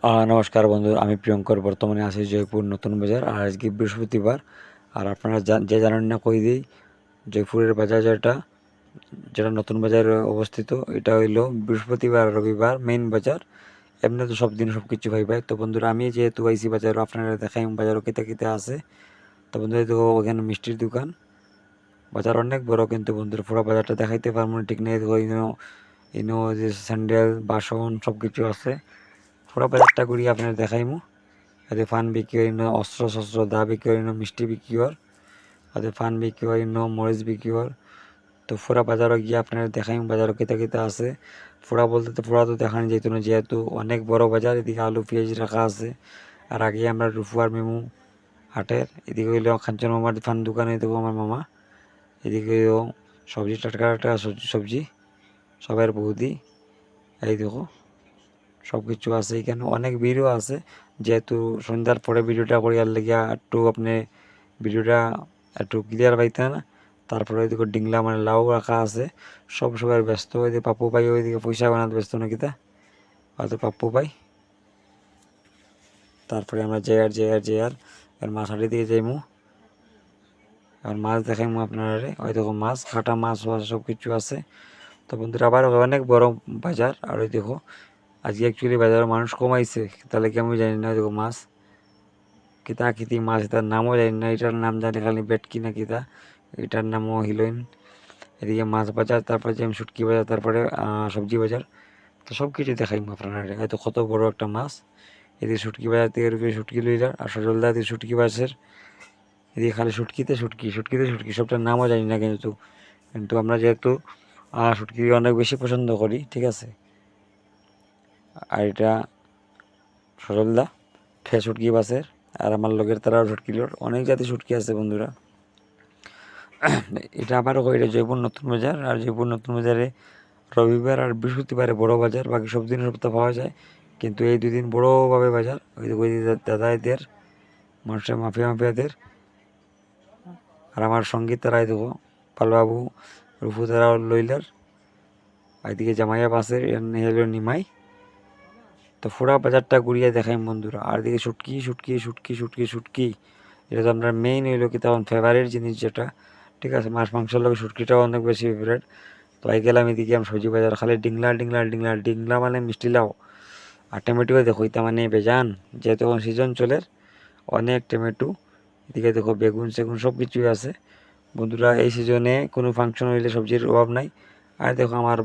নমস্কার বন্ধু, আমি প্রিয়ঙ্কর। বর্তমানে আছি জয়পুর নতুন বাজার। আর আজকে বৃহস্পতিবার। আর আপনারা যে জানেন না, কই দিই জয়পুরের বাজার যেটা যেটা নতুন বাজারে অবস্থিত, এটা হইলো বৃহস্পতিবার রবিবার মেইন বাজার। এমনি তো সব দিন সব কিছু ভাই। তো বন্ধুরা, আমি যেহেতু আইসি বাজার, আপনারা দেখাই বাজারও কিতে কিতে আছে। তো বন্ধুরা, তো ওখানে মিষ্টির দোকান। বাজার অনেক বড়, কিন্তু বন্ধুরা পুরো বাজারটা দেখাইতে পারবো না, ঠিক নেই। ইনো ইনো যে স্যান্ডেল বাসন সব কিছু আছে। পুরো বাজারটা ঘুরিয়ে আপনার দেখাইমু। এতে ফান বিক্রি হয়, অস্ত্র শস্ত্র দা বিক্রি হয়, মিষ্টি বিক্রি হয়, এতে ফান বিক্রি হয়, মরিচ বিক্রি হয়। তো ফুরা বাজারও গিয়ে আপনার দেখাইম বাজারও কেতা কেতা আছে। ফুরা বলতে তো ফুরা তো দেখানো যেত না, যেহেতু অনেক বড় বাজার। এদিকে আলু পেঁয়াজ রাখা আছে। আর আগে আমরা রুফুয়ার মেমু হাটের, এদিকে হইলো কাঞ্চন মামার ফান দোকানে দেবো আমার মামা। এদিকে সবজি টাটকা টাটকা সবজি সবের বৌদি। এই দেখো সব কিছু আছে এখানে, অনেক ভিড়ও আছে। যেহেতু সন্ধ্যার পরে ভিডিওটা করি, আর লেগিয়া একটু আপনি ভিডিওটা একটু ক্লিয়ার পাইতে না। তারপরে ওইদিকে ডিংলা মানে লাউ রাখা আছে। সবাই ব্যস্ত। ওইদিকে পাপ্পু ভাই ওইদিকে পয়সা বানাতে ব্যস্ত নাকি তা, হয়তো পাপ্পু ভাই। তারপরে আমরা যে আর এর মাছাটি দিয়ে যাইমু। আর মাছ দেখাইমু আপনারা। ওই দেখো মাছ, কাটা মাছ সব কিছু আছে। তো বন্ধুরা, আবার অনেক বড় বাজার। আর ওই দেখো আজকে অ্যাকচুয়ালি বাজারে মানুষ কমাইছে, তাহলে কি আমি জানি না। দেখো মাছ কিতা কিতি মাছ, এটার নামও জানি না। এটার নাম জানি খালি বেটকি না কিতা, এটার নামও হিলোইন। এদিকে মাছ বাজার, তারপরে যে শুটকি বাজার, তারপরে সবজি বাজার। তো সব কিছু দেখাইম আপনারা। হয়তো কত বড় একটা মাছ। এদিকে শুটকি বাজার থেকে শুটকি লইলার, আর সজলদা এদিকে শুটকি বাজার। এদিকে খালি শুটকিতে শুটকি সবটার নামও জানি না, কিন্তু কিন্তু আমরা যেহেতু শুটকি অনেক বেশি পছন্দ করি, ঠিক আছে। আর এটা সজলদা ফে শুটকি বাসের। আর আমার লগের তারাও শুটকি লোর, অনেক জাতি শুটকি আছে বন্ধুরা। এটা আবারও এটা জয়পুর নতুন বাজার। আর জয়পুর নতুন বাজারে রবিবার আর বৃহস্পতিবারে বড় বাজার, বাকি সব দিন সপ্তাহ পাওয়া যায়। কিন্তু এই দুদিন বড়োভাবে বাজার। ওই দাদাদের মানুষের মাফিয়াদের। আর আমার সঙ্গীত তারাই দেবো পালবাবু রুফু তারাও লইলার। এদিকে জামাইয়া বাসের হলো নিমাই। তো পুরা বাজারটা ঘুরিয়ে দেখাই বন্ধুরা। আর দিকে শুটকি। এটা তো আপনার মেইন হইলো কি, তখন ফেভারিট জিনিস যেটা, ঠিক আছে। মাছ মাংসের লোক শুটকিটাও অনেক বেশি ফেভারিট। তো এই গেলাম এদিকে আমি সবজি বাজার, খালি ডিংলা মানে মিষ্টি লাউ। আর টমেটোও দেখো, এটা মানে বেজান, যেহেতু এখন সিজন চলে, অনেক টমেটো। এদিকে দেখো বেগুন সেগুন সব কিছুই আছে বন্ধুরা। এই সিজনে কোনো ফাংশন হইলে সবজির অভাব নাই। আর দেখো আমার